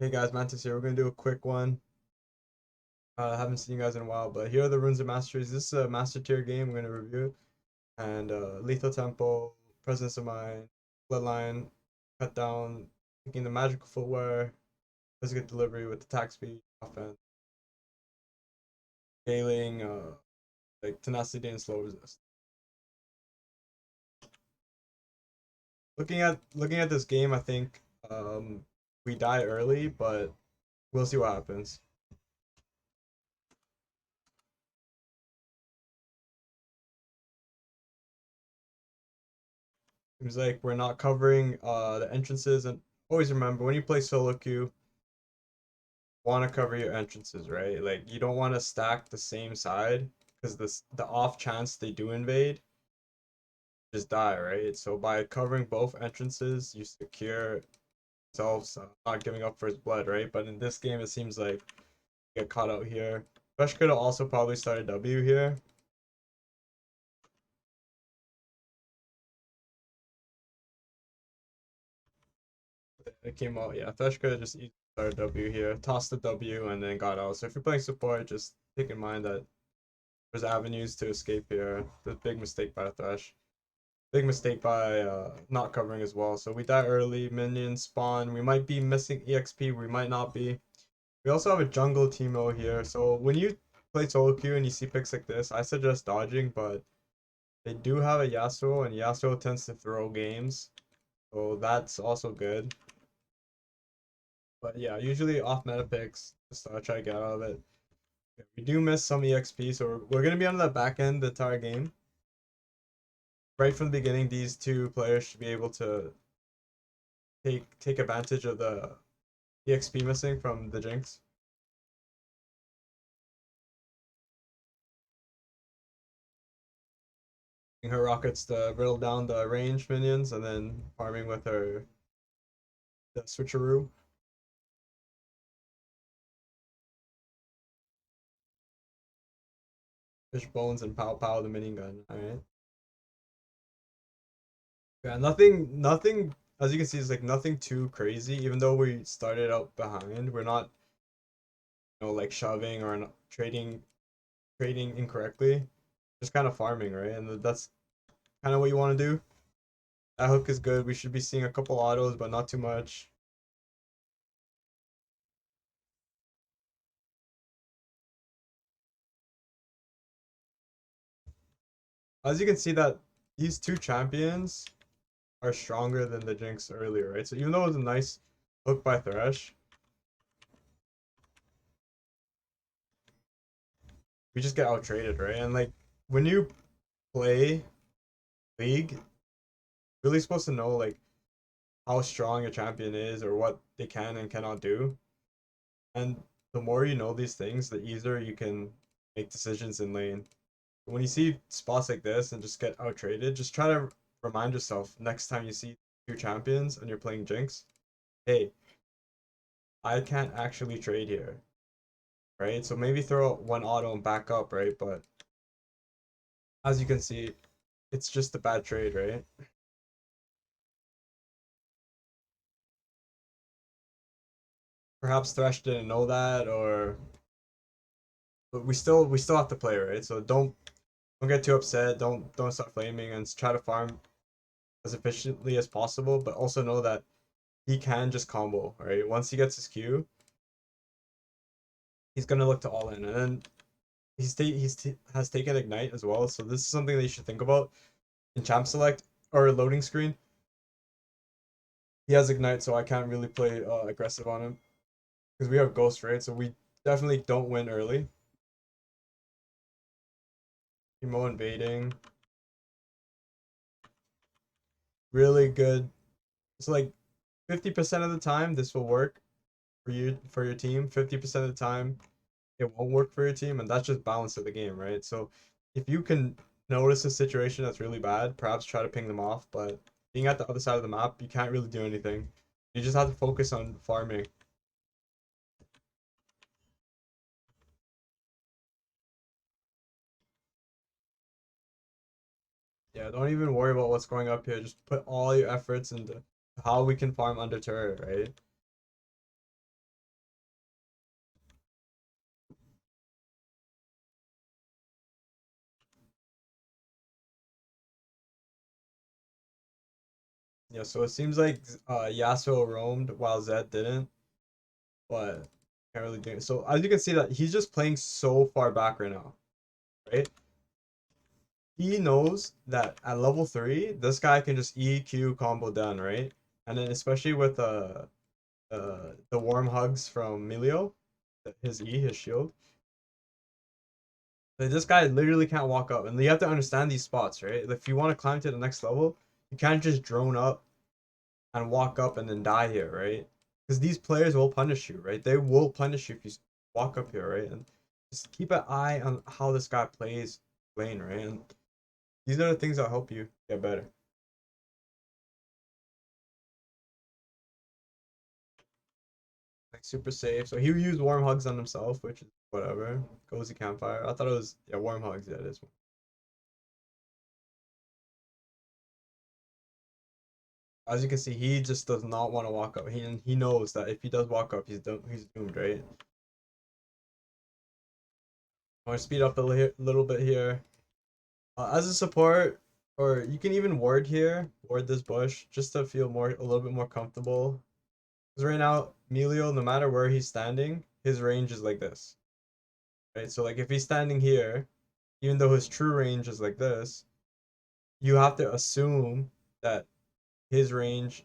Hey guys, Mantis here. We're gonna do a quick one. I haven't seen you guys in a while, but here are the runes of masteries. This is a master tier game we're gonna review. And lethal tempo, presence of mind, bloodline, cut down, taking the magical footwear, physical delivery with attack speed, offense, scaling, like tenacity and slow resist. Looking at this game, I think we die early, but we'll see what happens. Seems like we're not covering the entrances, and always remember when you play solo queue, want to cover your entrances, right? Like you don't want to stack the same side because the off chance they do invade, just die, right? So by covering both entrances, you secure yourselves not giving up first blood, right? But in this game, it seems like you get caught out here. Fresh could have also probably started W here. It came out, yeah. Fresh could have just easily started W here, tossed the W, and then got out. So if you're playing support, just take in mind that there's avenues to escape here. The big mistake by Thresh. Big mistake by not covering as well. So we die early, minions spawn. We might be missing EXP, we might not be. We also have a jungle Teemo here. So when you play solo queue and you see picks like this, I suggest dodging, but they do have a Yasuo, and Yasuo tends to throw games. So that's also good. But yeah, usually off meta picks, just try to get out of it. We do miss some EXP, so we're gonna be on the back end the entire game. Right from the beginning, these two players should be able to take advantage of the EXP missing from the Jinx. Her rockets to riddle down the range minions and then farming with her the switcheroo. Fish bones and pow pow the minigun. Alright. Yeah, nothing as you can see is like nothing too crazy, even though we started out behind. We're not like shoving or trading incorrectly. Just kind of farming, right? And that's kind of what you want to do. That hook is good. We should be seeing a couple autos, but not too much. As you can see that these two champions are stronger than the Jinx earlier, right? So even though it was a nice hook by Thresh, we just get out traded, right? And like when you play League, really supposed to know like how strong a champion is or what they can and cannot do. And the more you know these things, the easier you can make decisions in lane. When you see spots like this and just get out traded, just try to remind yourself next time you see two champions and you're playing Jinx, hey, I can't actually trade here, right? So maybe throw one auto and back up, right? But as you can see, it's just a bad trade, right? Perhaps Thresh didn't know that, or but we still have to play, right? So don't get too upset. Don't start flaming and try to farm as efficiently as possible. But also know that he can just combo, right? Once he gets his Q, he's gonna look to all in, and then has taken ignite as well. So this is something that you should think about in champ select or loading screen. He has ignite, so I can't really play aggressive on him because we have ghost, right? So we definitely don't win early. Emo invading, really good. It's like 50% of the time this will work for you for your team. 50% of the time it won't work for your team, and that's just balance of the game, right? So if you can notice a situation that's really bad, perhaps try to ping them off. But being at the other side of the map, you can't really do anything. You just have to focus on farming. Yeah, don't even worry about what's going up here. Just put all your efforts into how we can farm under turret, right? Yeah, so it seems like Yasuo roamed while Zed didn't, but can't really do it. So as you can see that he's just playing so far back right now, right? He knows that at level 3, this guy can just EQ combo down, right? And then especially with the warm hugs from Milio, his his shield. Like, this guy literally can't walk up, and you have to understand these spots, right? If you want to climb to the next level, you can't just drone up and walk up and then die here, right? Because these players will punish you, right? They will punish you if you walk up here, right? And just keep an eye on how this guy plays lane, right? And these are the things that help you get better. Like super safe. So he used warm hugs on himself, which is whatever. Cozy campfire. I thought it was yeah, warm hugs. Yeah, it is. As you can see, he just does not want to walk up. He knows that if he does walk up, he's doomed, right? I want to speed up a little bit here. As a support, or you can even ward here, ward this bush, just to feel a little bit more comfortable. Because right now, Melio, no matter where he's standing, his range is like this, right? So like if he's standing here, even though his true range is like this, you have to assume that his range.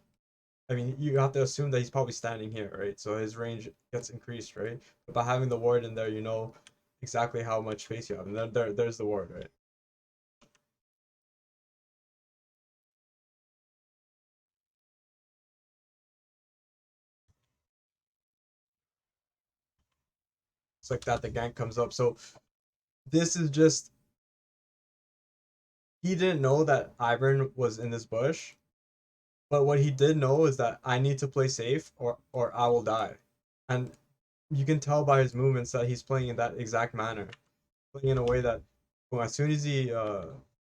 I mean, you have to assume that he's probably standing here, right? So his range gets increased, right? But by having the ward in there, you know exactly how much space you have, and there's the ward, right? It's like that the gank comes up. So this is just he didn't know that Ivern was in this bush, but what he did know is that I need to play safe or I will die. And you can tell by his movements that he's playing in that exact manner, playing in a way that well, as soon as he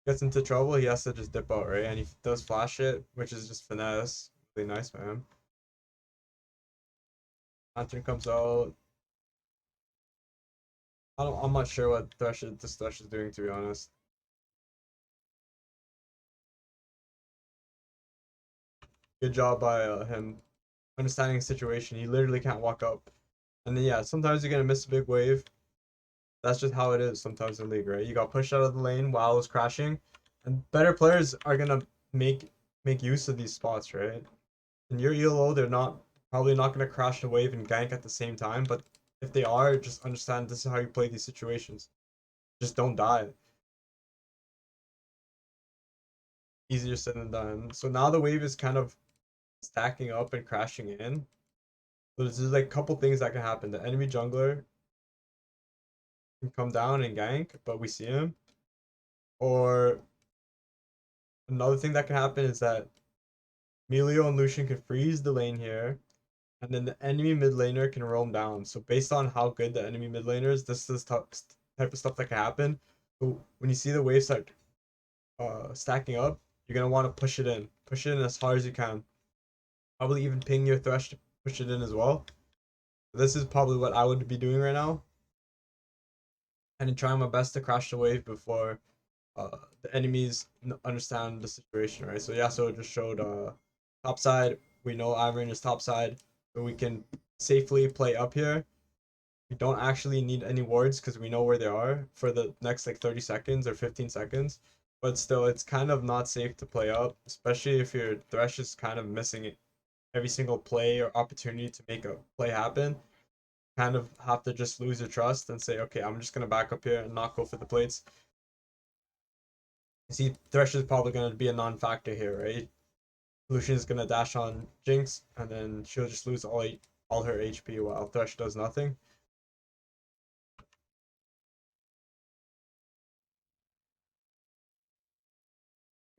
gets into trouble, he has to just dip out, right? And he does flash it, which is just finesse. Really nice, man. Lantern comes out. I'm not sure what this Thresh is doing, to be honest. Good job by him understanding the situation. He literally can't walk up. And then yeah, sometimes you're gonna miss a big wave. That's just how it is sometimes in league, right? You got pushed out of the lane while it was crashing, and better players are gonna make use of these spots, right? In your ELO, they're not probably not gonna crash the wave and gank at the same time, but if they are, just understand this is how you play these situations. Just don't die. Easier said than done. So now the wave is kind of stacking up and crashing in. So there's like a couple things that can happen. The enemy jungler can come down and gank, but we see him. Or another thing that can happen is that Melio and Lucian can freeze the lane here, and then the enemy mid laner can roam down. So based on how good the enemy mid laner is, this is type of stuff that can happen. So when you see the wave start stacking up, you're gonna want to push it in as hard as you can. Probably even ping your Thresh to push it in as well. This is probably what I would be doing right now, and trying my best to crash the wave before the enemies understand the situation, right? So Yasuo just showed top side. We know Iron is top side, so we can safely play up here. We don't actually need any wards because we know where they are for the next like 30 seconds or 15 seconds. But still, it's kind of not safe to play up, especially if your Thresh is kind of missing it every single play or opportunity to make a play happen. Kind of have to just lose your trust and say, okay, I'm just gonna back up here and not go for the plates. You see, Thresh is probably gonna be a non-factor here, right? Lucian's gonna dash on Jinx, and then she'll just lose all her HP while Thresh does nothing.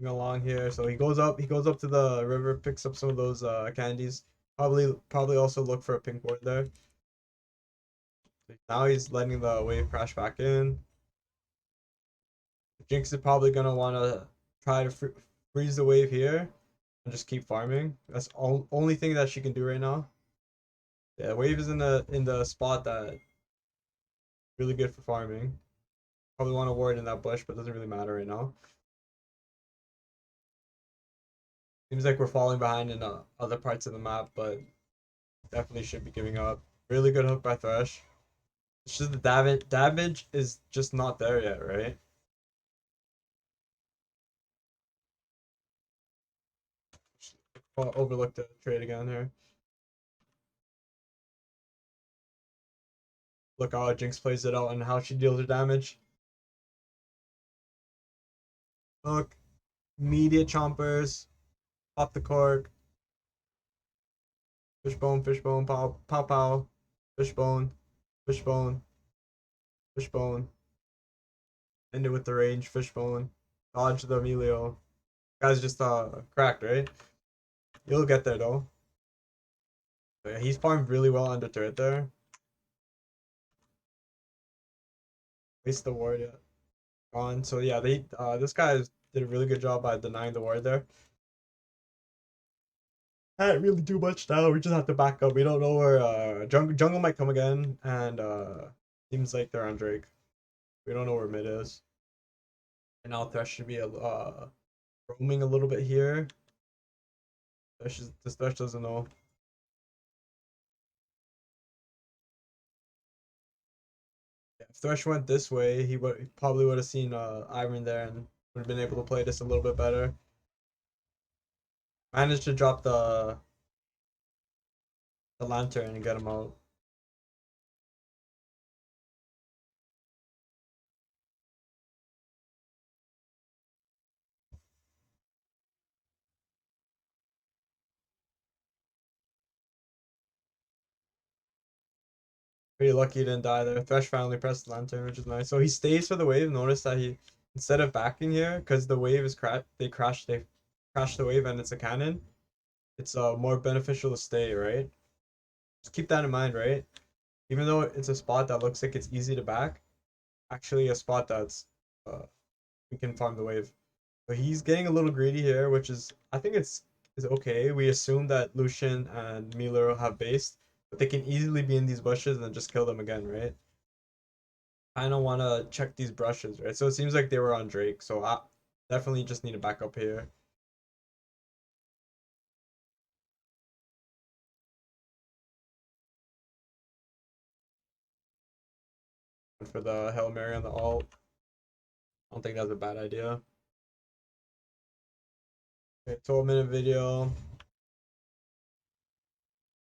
Along here, so he goes up to the river, picks up some of those candies. Probably also look for a pink ward there. Now he's letting the wave crash back in. Jinx is probably gonna wanna try to freeze the wave here and just keep farming. That's only thing that she can do right now. Yeah, wave is in the spot that really good for farming. Probably want to ward in that bush, but doesn't really matter right now. Seems like we're falling behind in other parts of the map, but definitely should be giving up. Really good hook by Thresh. It's just the damage is just not there yet, right? Overlooked the trade again here. Look how Jinx plays it out and how she deals her damage. Look, immediate chompers, pop the cork, fishbone, fishbone, pow, pow, pow, fishbone, fishbone, fishbone. End it with the range, fishbone, dodge the Emilio. Guy's just cracked, right? You'll get there though. But yeah, he's farmed really well under turret there. Waste the ward, yeah. On. So yeah, they this guy did a really good job by denying the ward there. Can't really do much now. We just have to back up. We don't know where jungle might come again, and seems like they're on Drake. We don't know where mid is. And now Thresh should be roaming a little bit here. This Thresh doesn't know. Yeah, if Thresh went this way, he probably would have seen Iron there and would have been able to play this a little bit better. Managed to drop the lantern and get him out. Pretty lucky he didn't die there. Thresh finally pressed the lantern, which is nice. So he stays for the wave. Notice that he instead of backing here, because the wave is they crash the wave and it's a cannon. It's more beneficial to stay, right? Just keep that in mind, right? Even though it's a spot that looks like it's easy to back, actually a spot that's uh we can farm the wave. But he's getting a little greedy here, which is I think is okay. We assume that Lucian and Miller have based, but they can easily be in these bushes and just kill them again, right? I don't want to check these brushes, right? So it seems like they were on Drake, so I definitely just need to back up here. For the Hail Mary on the alt, I don't think that's a bad idea. Okay, 12-minute video.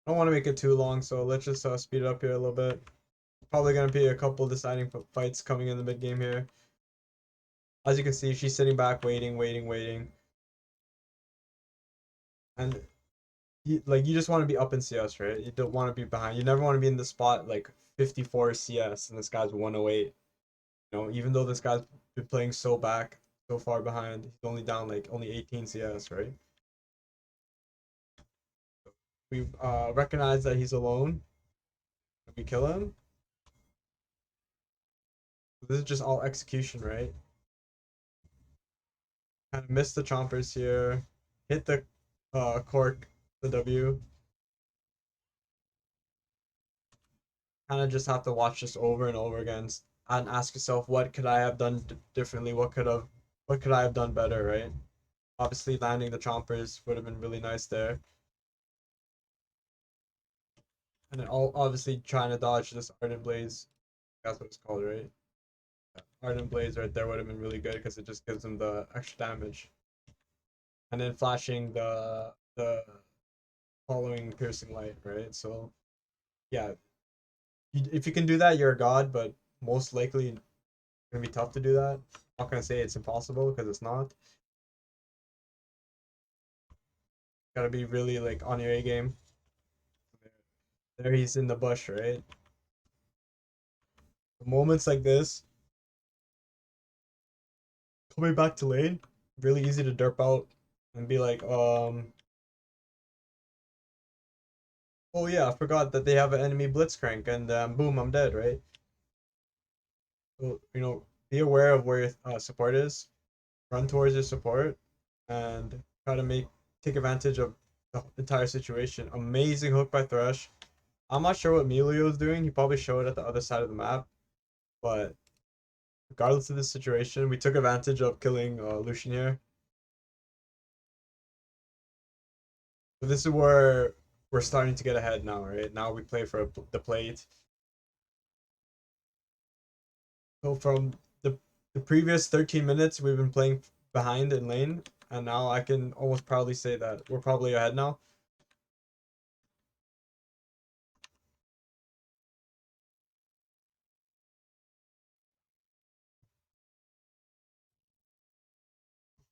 I don't want to make it too long, so let's just speed it up here a little bit. Probably gonna be a couple deciding fights coming in the mid game here. As you can see, she's sitting back, waiting, waiting, waiting, and you just want to be up in CS, right? You don't want to be behind. You never want to be in the spot like 54 CS and this guy's 108. You know, even though this guy's been playing so back, so far behind, he's only down like only 18 CS, right? We recognize that he's alone. We kill him. This is just all execution, right? Kind of miss the chompers here. Hit the cork, the W. Kind of just have to watch this over and over again and ask yourself, what could I have done differently? What could I have done better, right? Obviously, landing the chompers would have been really nice there. And then obviously trying to dodge this Ardent Blaze. That's what it's called, right? Ardent Blaze right there would have been really good because it just gives them the extra damage. And then flashing the following piercing light, right? So yeah, if you can do that, you're a god, but most likely it's gonna be tough to do that. I'm not gonna say it's impossible because it's not. Gotta be really like on your A game. There he's in the bush, right? Moments like this, coming back to lane, really easy to derp out and be like, oh yeah, I forgot that they have an enemy blitzcrank, and boom, I'm dead, right? So be aware of where your support is, run towards your support, and try to take advantage of the entire situation. Amazing hook by Thresh. I'm not sure what Melio is doing. He probably showed at the other side of the map, but regardless of the situation, we took advantage of killing Lucian here. So this is where we're starting to get ahead now, right? Now we play for the plate. So from the previous 13 minutes, we've been playing behind in lane, and now I can almost proudly say that we're probably ahead now.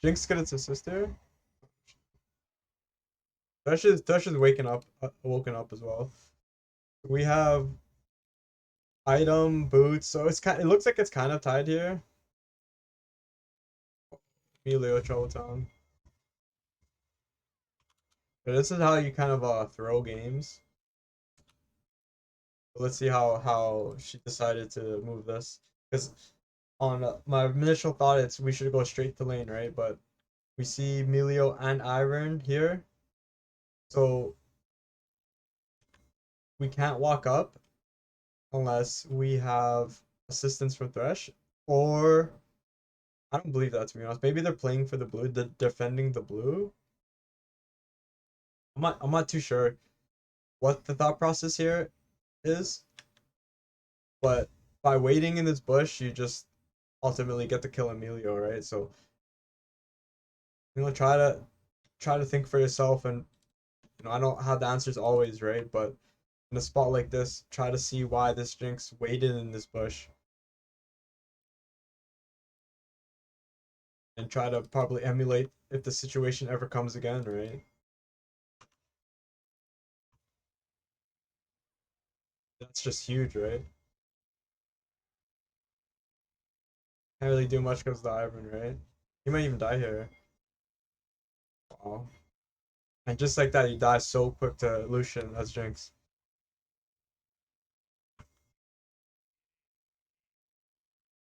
Jinx get its assist there. Thresh is waking up, woken up as well. We have item boots, so it looks like it's kind of tied here. Emilio Charlatan. But this is how you kind of throw games. Let's see how she decided to move this. Because on my initial thought, it's we should go straight to lane, right? But we see Emilio and Iron here, so we can't walk up unless we have assistance from Thresh, or I don't believe that, to be honest. Maybe they're playing for the blue, defending the blue. I'm not too sure what the thought process here is, but by waiting in this bush, you just ultimately get to kill Emilio, right? So try to think for yourself, and I don't have the answers always, right? But in a spot like this, try to see why this Jinx waited in this bush, and try to probably emulate if the situation ever comes again, right? That's just huge, right? Can't really do much because of the Ivan, right? He might even die here. Wow. And just like that, you die so quick to Lucian as Jinx.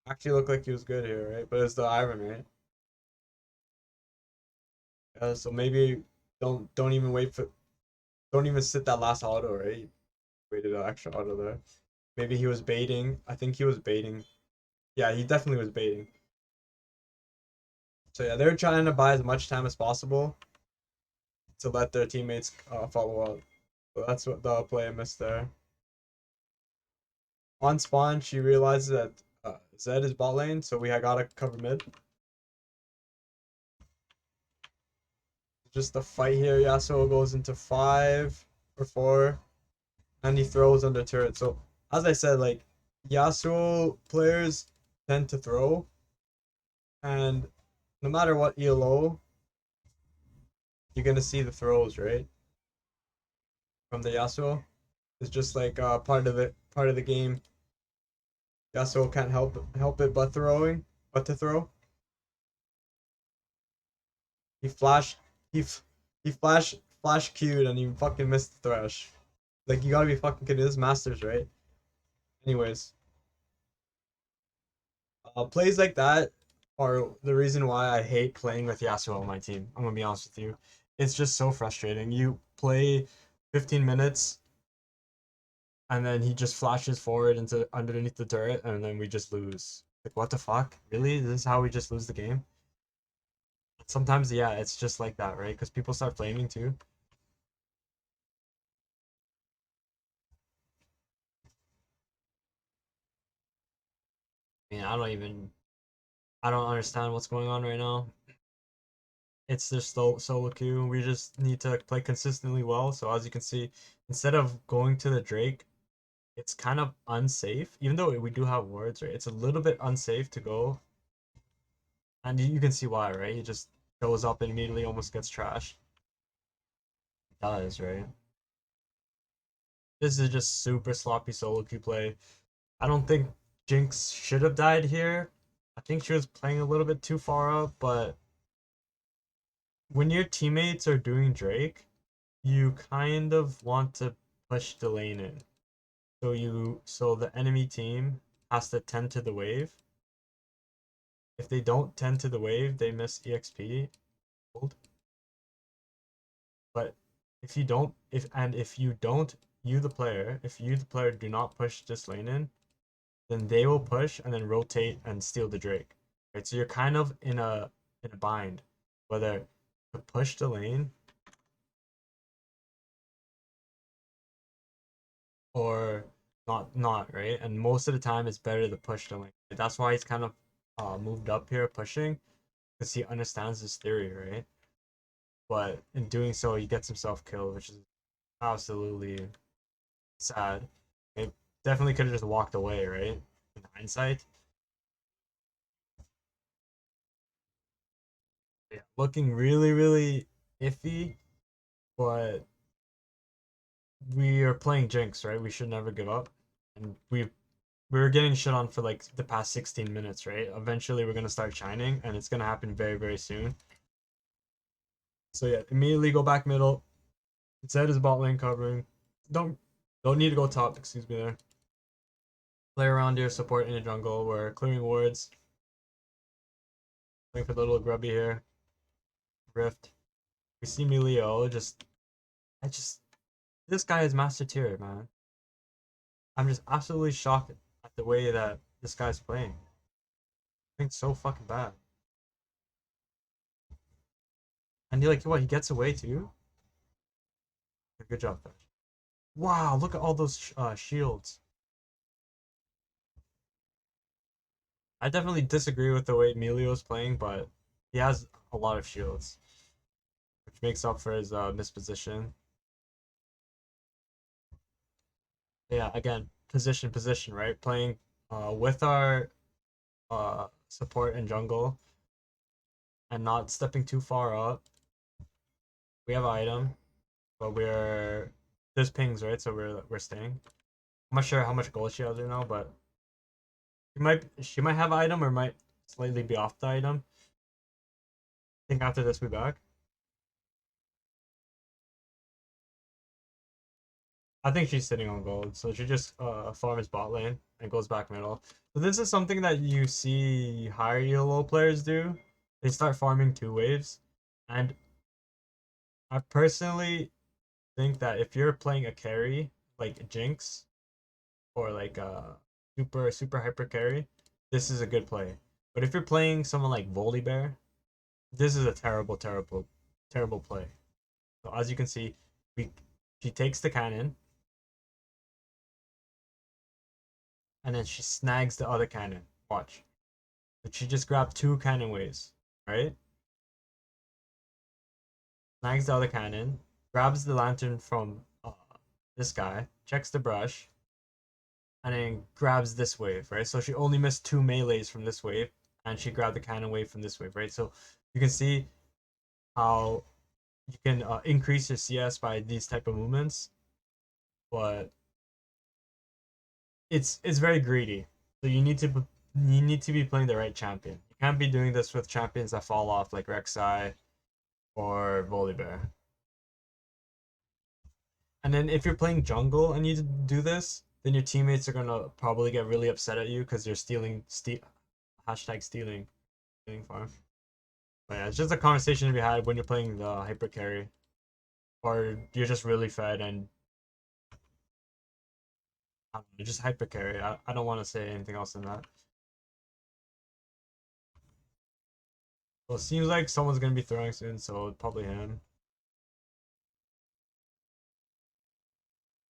Actually looked like he was good here, right? But it's the Ivan, right? So maybe don't even wait for don't even sit that last auto, right? Waited an extra auto there. Maybe he was baiting. I think he was baiting. Yeah, he definitely was baiting. So yeah, they're trying to buy as much time as possible to let their teammates follow up. So that's what the play I missed there. On spawn, she realizes that Zed is bot lane, so we gotta cover mid. Just the fight here. Yasuo goes into 5 or 4, and he throws under turret. So as I said, like Yasuo players tend to throw, and no matter what ELO, you're gonna see the throws, right? From the Yasuo. It's just like part of the game. Yasuo can't help it but to throw. He flash he he flash queued and he fucking missed the thresh. Like you gotta be fucking kidding. This is Masters, right? Anyways, plays like that are the reason why I hate playing with Yasuo on my team. I'm gonna be honest with you. It's just so frustrating. You play 15 minutes and then he just flashes forward into underneath the turret and then we just lose. Like what the fuck? Really? This is how we just lose the game? Sometimes yeah, it's just like that, right? Because people start flaming too. I mean, I don't understand what's going on right now. It's just solo queue. We just need to play consistently well. So as you can see, instead of going to the Drake, it's kind of unsafe. Even though we do have wards, right? It's a little bit unsafe to go, and you can see why, right? He just goes up and immediately almost gets trashed. It does, right? This is just super sloppy solo queue play. I don't think Jinx should have died here. I think she was playing a little bit too far up, but when your teammates are doing Drake, you kind of want to push the lane in. So the enemy team has to tend to the wave. If they don't tend to the wave, they miss EXP. But if you don't, if you the player do not push this lane in, then they will push and then rotate and steal the Drake. Right? So you're kind of in a bind, whether to push the lane or not, right? And most of the time it's better to push the lane. That's why he's kind of moved up here pushing because he understands this theory, right? But in doing so, he gets himself killed, which is absolutely sad. It definitely could have just walked away, right? In hindsight, yeah, looking really, really iffy. But we are playing Jinx, right? We should never give up, and we were getting shit on for like the past 16 minutes, right? Eventually, we're gonna start shining, and it's gonna happen very, very soon. So yeah, immediately go back middle. Zed is bot lane covering. Don't don't need to go top. Excuse me there. Play around here, support in the jungle. We're clearing wards. Waiting for the little grubby here. Rift. We see Melio. I just this guy is master tier, man. I'm just absolutely shocked at the way that this guy's playing. I think so fucking bad. And he like what he gets away too. Good job, Fetch. Wow, look at all those shields. I definitely disagree with the way Emilio's playing, but he has a lot of shields, which makes up for his misposition. Yeah, again, position, right? Playing with our support and jungle and not stepping too far up. We have an item, but we're there's pings, right? So we're staying. I'm not sure how much gold she has right now, but she might have an item or might slightly be off the item. I think after this we back. I think she's sitting on gold, so she just farms bot lane and goes back middle. So this is something that you see higher elo players do. They start farming two waves, and I personally think that if you're playing a carry like Jinx or like a super hyper carry, this is a good play. But if you're playing someone like Volibear, this is a terrible play. So as you can see, we she takes the cannon and then she snags the other cannon. Watch. But she just grabbed two cannon waves, right? Snags the other cannon, grabs the lantern from this guy, checks the brush, and then grabs this wave, right? So she only missed two melees from this wave, and she grabbed the cannon wave from this wave, right? So you can see how you can increase your CS by these type of movements, but it's very greedy. So you need to be playing the right champion. You can't be doing this with champions that fall off like Rek'Sai or Volibear. And then if you're playing jungle and you do this, then your teammates are gonna probably get really upset at you because you're hashtag stealing farm. But yeah, it's just a conversation to be had when you're playing the hyper carry, or you're just really fed and I don't know, just hyper carry. I don't want to say anything else than that. Well, it seems like someone's gonna be throwing soon, so probably him.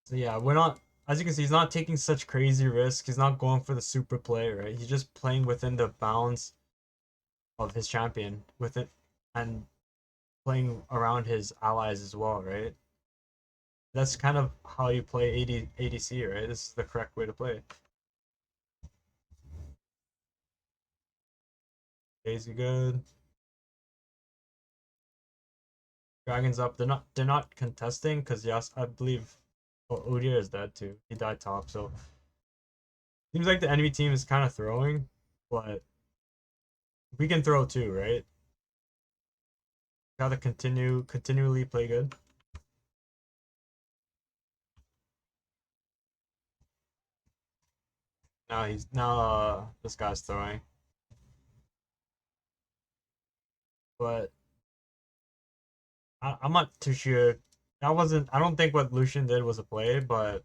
So yeah, we're not. As you can see, he's not taking such crazy risks. He's not going for the super play, right? He's just playing within the bounds of his champion with it, and playing around his allies as well, right? That's kind of how you play ADC, right? This is the correct way to play. Daisy good. Dragons up. They're not contesting because yes, I believe Odir is dead too. He died top, so seems like the enemy team is kind of throwing, but we can throw too, right? Gotta continually play good. Now this guy's throwing, but I'm not too sure. That wasn't. I don't think what Lucian did was a play, but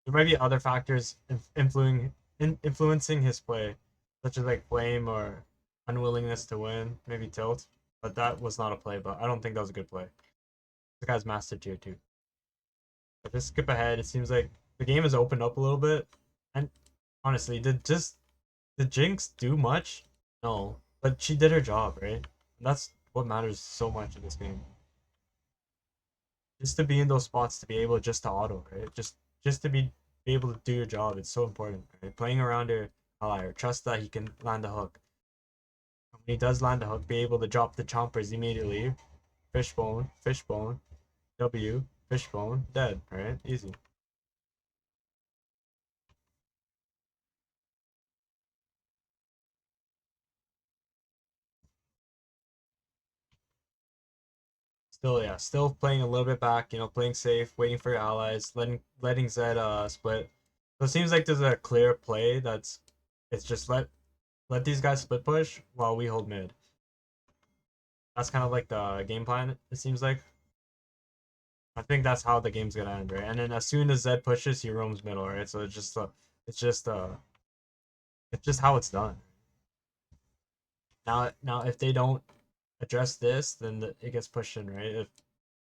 there might be other factors influencing his play, such as like flame or unwillingness to win, maybe tilt. But that was not a play. But I don't think that was a good play. The guy's master tier too. Just skip ahead. It seems like the game has opened up a little bit. And honestly, did Jinx do much? No, but she did her job, right? And that's what matters so much in this game. Just to be in those spots, to be able just to auto, right? Just to be able to do your job. It's so important, right? Playing around your ally, trust that he can land the hook. When he does land the hook, be able to drop the chompers immediately. Fishbone, fishbone, W, fishbone, dead, right? Easy. Still, yeah, still playing a little bit back, playing safe, waiting for your allies, letting Zed split. So it seems like there's a clear play that's it's just let these guys split push while we hold mid. That's kind of like the game plan, it seems like. I think that's how the game's gonna end, right? And then as soon as Zed pushes, he roams middle, right? So it's just it's just how it's done. Now if they don't address this, then it gets pushed in, right? If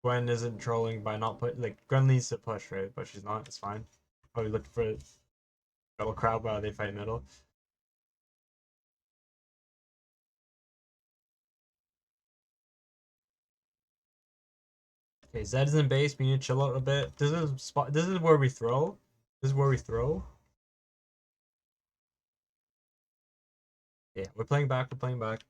Gwen isn't trolling by not put like Gwen needs to push, right? But she's not. It's fine. Probably looking for a double crowd while they fight middle. Okay, Zed is in base. We need to chill out a bit. This is spot. This is where we throw. This is where we throw. Yeah, we're playing back. We're playing back.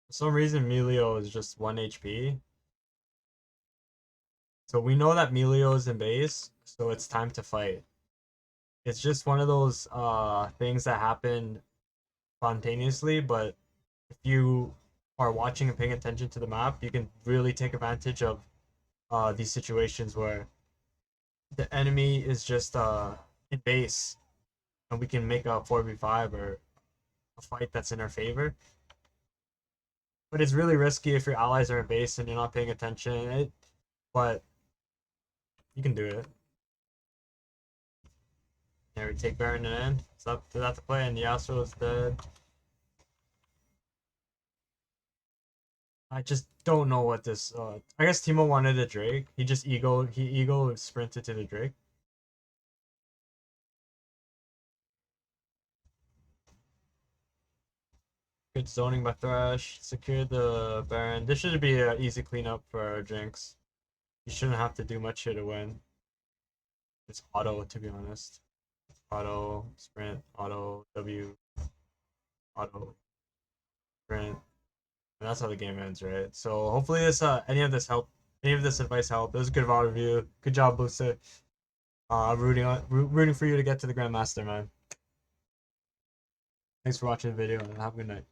For some reason, Melio is just 1 HP. So we know that Melio is in base, so it's time to fight. It's just one of those things that happen spontaneously, but if you are watching and paying attention to the map, you can really take advantage of these situations where the enemy is just in base and we can make a 4v5 or a fight that's in our favor. But it's really risky if your allies are in base and you're not paying attention. But you can do it. Yeah, we take Baron and end. It's up to that to play, and Yasuo is dead. I just don't know what this. I guess Timo wanted a Drake. He ego sprinted to the Drake. Good zoning by Thresh. Secure the Baron. This should be an easy cleanup for Jinx. You shouldn't have to do much here to win. It's auto, to be honest. Auto, sprint, auto, W, auto, sprint. And that's how the game ends, right? So hopefully any of this advice helped. It was a good VOD review. Good job, Booster. Rooting for you to get to the Grandmaster, man. Thanks for watching the video and have a good night.